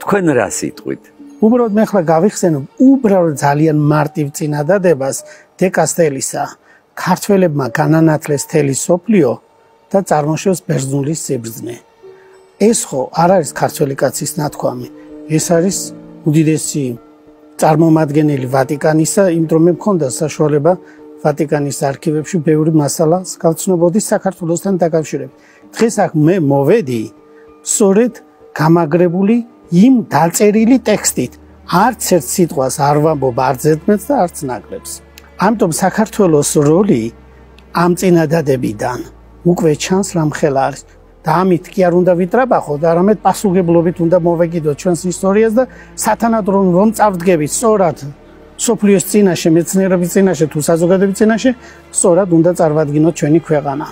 თქვენ რა სიტყვით? უბრალოდ მე ხლა გავიხსენებ უბრალოდ ძალიან მარტივ წინადადებას დე კასტელისა ქართველებმა განანათლეს თელი სოფლიო და წარმოშევს ბერძნულის სიბრძნე. ეს ხო არ არის ქართველი კაცის ნათქვამი, ეს არის უდიდესი წარმომადგენელი ვატიკანისა, იმიტომ რომ მე მქონდა საშუალება ვატიკანის არქივებში ბევრი მასალას გავცნობოდი საქართველოსთან დაკავშირებით. დღეს აქ მე მოვედი სწორედ გამაგრებული იმ დაწერილი ტექსტით. არც ერთ სიტყვას არ ვამბობ არც ზედმეტს და არც ნაკლებს. ამიტომ საქართველოს როლი ამ წინადადებიდან უკვე ჩანს რამხელა არის. და ამით კი არ უნდა ვიტრაბახოთ, არამედ პასუხებლობით უნდა მოვეკიდოთ ჩვენს ისტორიას და სათანადო რომ წავდგებით სწორად სოფლიოს წინაშე, მეცნიერების წინაშე თუ საზოგადოების წინაშე, სწორად უნდა წარვადგინოთ ჩვენი ქვეყანა.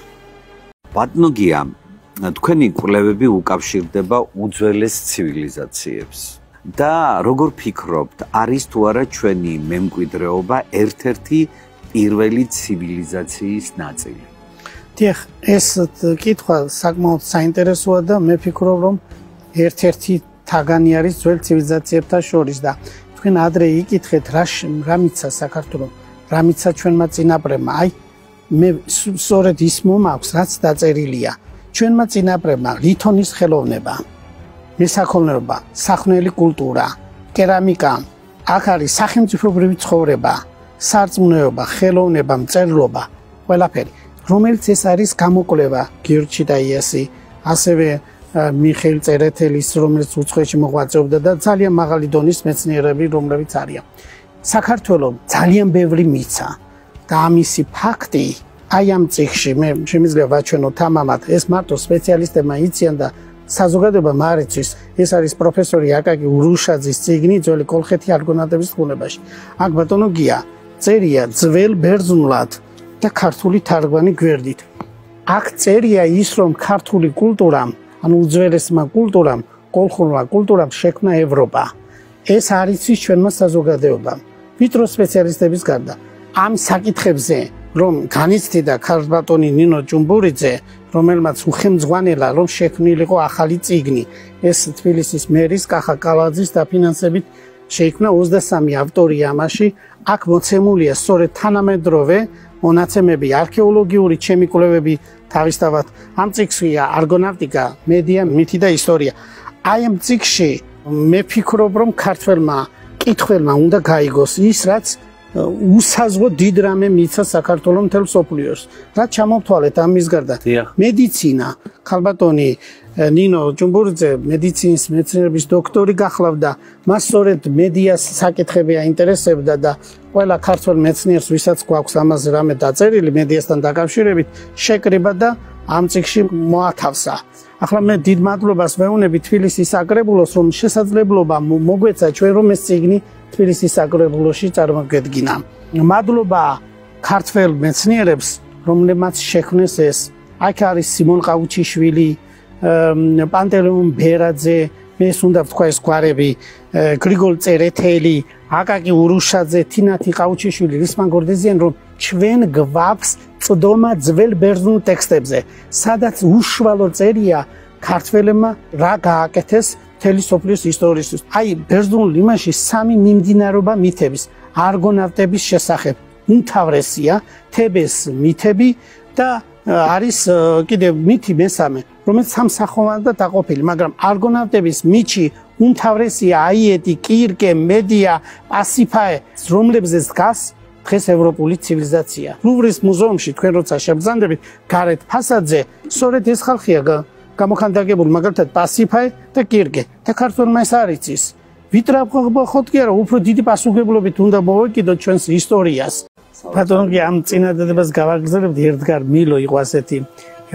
ბატონო გია, თქვენი კვლევები უკავშირდება უძველეს ცივილიზაციებს და როგორ ფიქრობთ, არის თუ არა ჩვენი მემკვიდრეობა ერთ-ერთი პირველი ცივილიზაციის ნაწილი? დიახ, ეს კითხვა საკმაოდ საინტერესოა და მე ფიქრობ, რომ ერთ-ერთი თაგანი არის ძველ ცივილიზაციებთან შორის და თქვენ ადრე იკითხეთ, რა მიცა საქართველოს, რა მიცა ჩვენმა წინაპრებმა. აი, მე სწორედ ის მომაქვს, რაც დაწერილია. ჩვენმა წინაპრებმა ლითონის ხელოვნება, მესაქონლეობა, სახვნელი კულტურა, კერამიკა, აქ არის სახელმწიფოებრივი ცხოვრება, სარწმუნოება, ხელოვნება, მწერლობა, ყველაფერი. რომელიც ეს არის გამოკვლევა გიორგი ჩიტაიასი, ასევე მიხეილ წერეთელის, რომელიც უცხოეთში მოღვაწეობდა და ძალიან მაღალი დონის მეცნიერები, რომლებიც არიან. საქართველოს ძალიან ბევრი მიცა და ამისი ფაქტი აი ამ წიგნში მე შემიძლია ვაჩვენო თამამად, ეს მარტო სპეციალისტებმა იციან და საზოგადოებამ არ იცის. ეს არის პროფესორი აკაკი ურუშაძის წიგნი ძველი კოლხეთი არგონავტების თხოვნებაში. აქ ბატონო გია წერია ძველ ბერძნულად და ქართული თარგმანი გვერდით. აქ წერია ის, რომ ქართული კულტურამ, ანუ უძველესმა კულტურამ, კოლხურმა კულტურამ შექმნა ევროპა. ეს არ იცის ჩვენმა საზოგადოებამ. ვიტრო სპეციალისტების გარდა. ამ საკითხებზე, რომ განიცდიდა ქალბატონი ნინო ჭუმბურიძე, რომელმაც უხელმძღვანელა, რომ შექმნილიყო ახალი წიგნი. ეს თბილისის მერის კახა კალაძის დაფინანსებით შეიქმნა 23 ავტორი ამაში. აქ მოცემულია სწორედ თანამედროვე მონაცემები, არქეოლოგიური ჩემი კვლევები თავისთავად. ამ წიგნშია არგონავტიკა, მედია, მითი და ისტორია. აი ამ წიგნში მე ფიქრობ, რომ ქართველმა კითხველმა უნდა გაიგოს ის, რაც უსაზღო დიდ რამე მიცა საქართველოს მთელ მსოფლიოს. რაც ჩამოვთვალეთ ამის გარდა. მედიცინა, ქალბატონი ნინო ჭუმბურიძე მედიცინის მეცნიერების დოქტორი გახლავდა, მას სწორედ მედიას საკითხები აინტერესებდა და ყველა ქართველ მეცნიერს, ვისაც გვაქვს ამაზე რამე დაწერილი მედიასთან დაკავშირებით, შეკრიბა და ამ წიგნში მოათავსა. ახლა მე დიდ მადლობას ვეუბნები თბილისის საკრებულოს, რომ შესაძლებლობა მოგვეცა ჩვენ რომ ეს წიგნი თბილისის საკრებულოში წარმოგედგინა. მადლობა ქართველ მეცნიერებს, რომლებმაც შექმნეს ეს. აქ არის სიმონ ყაუჩიშვილი, პანტელეონ ბერაძე, მე უნდა ვთქვა ეს გვარები, გრიგოლ წერეთელი, აკაკი ურუშაძე, თინათი ყაუჩიშვილი, რისმან გორდეზიან, რომ ჩვენ გვაქვს წდომა ძველ ბერძნულ ტექსტებზე, სადაც უშუალო წერია ქართველებმა რა გააკეთეს მთელი სოფლიოს ისტორიისთვის. აი, ბერძნულ იმაში სამი მიმდინარეობა მითების, არგონავტების შესახებ. უმთავრესია თებეს მითები და არის კიდევ მითი მესამე, რომელიც სამსახოვნად დაყოფილი, მაგრამ არგონავტების მითში უმთავრესია აიეტი, კირკე, მედია, პასიფაე, რომლებზეც დგას დღეს ევროპული ცივილიზაცია. ლუვრის მუზეუმში თქვენ როცა შეგზანდებით, გარეთ ფასადზე, სწორედ ეს ხალხია გამოხანდაგებული, მაგალითად პასიფაე და კირკე. და ქართველმა ეს არ იცის. ვიტრაბახოთ კი არა, უფრო დიდი პასუხებლობით უნდა მოვეკიდოთ ჩვენს ისტორიას. ბატონო კი ამ წინადადებას გავაგრძელებდი, ერთგარ მილო იყო ასეთი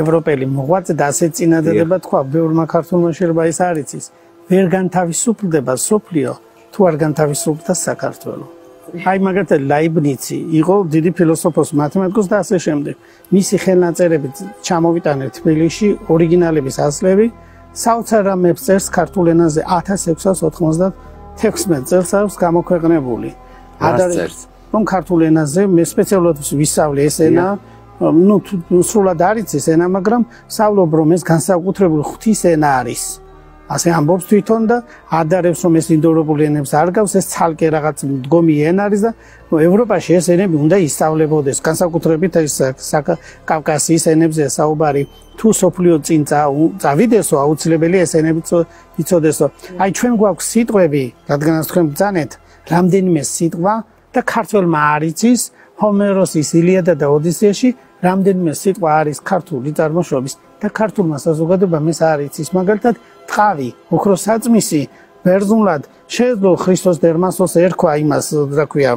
ევროპელი მოღვაწე და ასეთ წინადადება თქვა, ბევრმა ქართველმა შეიძლება ეს არ იცის. ვერ განთავისუფლდება სოფლიო, თუ არ განთავისუფლდა საქართველო. აი მაგალითად ლაიბნიცი იყო დიდი ფილოსოფოსი, მათემატიკოსი და ასე შემდეგ. მისი ხელნაწერებით ჩამოვიტანეთ თბილისში ორიგინალების ასლები, საოცარ რამებს წერს ქართულ ენაზე 1696 წელს აქვს გამოქვეყნებული. ადარეს რომ ქართულ ენაზე მე სპეციალურად ვისწავლე ეს ენა, სრულად არ იცის ენა, მაგრამ ვსწავლობ რომ ეს განსაკუთრებული ღვთის ენა არის. ასე ამბობს თვითონ და ადარებს რომ ეს ინდოევროპული ენებს არ გავს ეს ცალკე რაღაც მდგომი ენა არის და ევროპაში ეს ენები უნდა ისწავლებოდეს განსაკუთრებით ეს კავკასიის ენებზე საუბარი თუ სოფლიო წინ წავიდესო აუცილებელია ეს ენები იცოდესო აი ჩვენ გვაქვს სიტყვები რადგანაც თქვენ ბრძანეთ რამდენიმე სიტყვა და ქართველმა არ იცის ჰომეროსის ილიადა და ოდისეაში რამდენიმე სიტყვა არის ქართული წარმოშობის და ქართულმა საზოგადოებამ ეს არ იცის მაგალითად ტყავი ოქროს საწმისი ბერძნულად შეეძლო ქრისტოს დერმასოს ერქვა იმას რა ქვია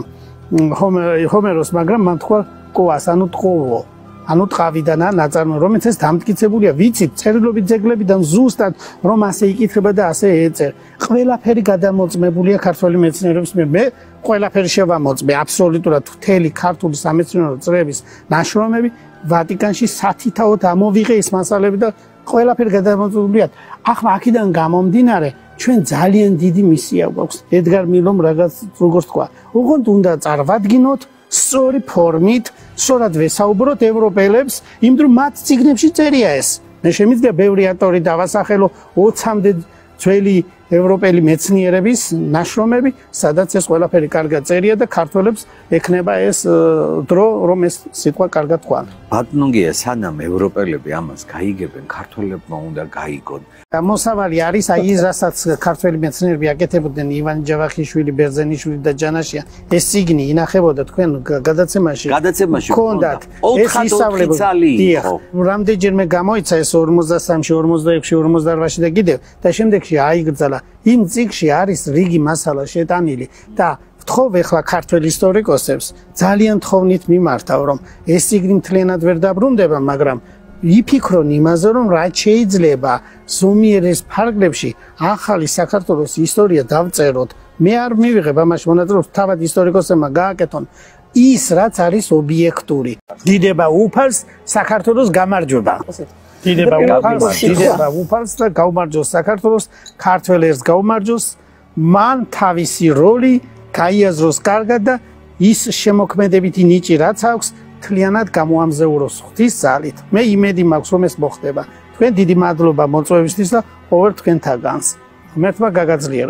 ჰომეროს მაგრამ მან თქვა კოას ანუ ტყოვო ანუ ტყავიდანაა ნაწარმოები რომელიც ეს დამტკიცებულია ვიცით წერილობით ძეგლებიდან ზუსტად რომ ასე იკითხება და ასე ეწერ ყველაფერი გადამოწმებულია ქართველი მეცნიერების მიერ მე ყველაფერი შევამოწმე აბსოლუტურად მთელი ქართული სამეცნიერო წრეების ნაშრომები ვატიკანში სათითაოდ ამოვიღე ეს მასალები და ყველაფერი გადამოწმებულია ახლა აქედან გამომდინარე ჩვენ ძალიან დიდი მისია გვაქვს ედგარ მილომ როგორც თქვა უგონთ უნდა წარვადგინოთ სწორი ფორმით სწორად ვესაუბროთ ევროპელებს იმ დრო მათ ციგნებში წერია ეს მე შემიძლია ბევრი ავტორი დავასახელო 20-მდე ძველი ევროპელი მეცნიერების ნაშრომები სადაც ეს ყველაფერი კარგად წერია და ქართველებს ექნება ეს დრო რომ ეს სიტყვა კარგად თქვან ბატონგია სანამ ევროპელები ამას გაიგებენ ქართველებმა უნდა გაიგონ მოსავალი არის აი ის რასაც ქართველი მეცნიერები აკეთებდნენ ივან ჯავახიშვილი ბერძენიშვილი და ჯანაშია ეს ციგნი ინახებოდა თქვენ გადაცემაში ჰქონდათ ეს ისწავლებოდი რამდენჯერმე გამოიცა ეს 53-ში 46-ში 48-ში და კიდევ და შემდეგში აიგრძალა იმ ციგში არის რიგი მასალა შეტანილი და ვთხოვ ახლა ქართველ ისტორიკოსებს ძალიან თხოვნით მიმართავ რომ ეს ციგნი მთლიანად ვერ დაბრუნდება მაგრამ იფიქრონ იმაზე რომ რაც შეიძლება ზომიერეს ფარგლებში ახალი საქართველოს ისტორია დავწეროთ მე არ მივიღებ ამაში მონაწილეობას თავად ისტორიკოსებმა გააკეთონ ის რაც არის ობიექტური დიდება უფალს საქართველოს გამარჯვება დიდება უფალს და გაუმარჯოს საქართველოს ქართველებს გაუმარჯოს მან თავისი როლი გაიაზროს კარგად და ის შემოქმედებითი ნიჭი რაც აქვს თლიანად გამოამზეუროს ღვთის ძალით მე იმედი მაქვს რომ ეს მოხდება თქვენ დიდი მადლობა მოწვევისთვის და ყოველ თქვენთაგანს ღმერთმა გაგაძლიეროს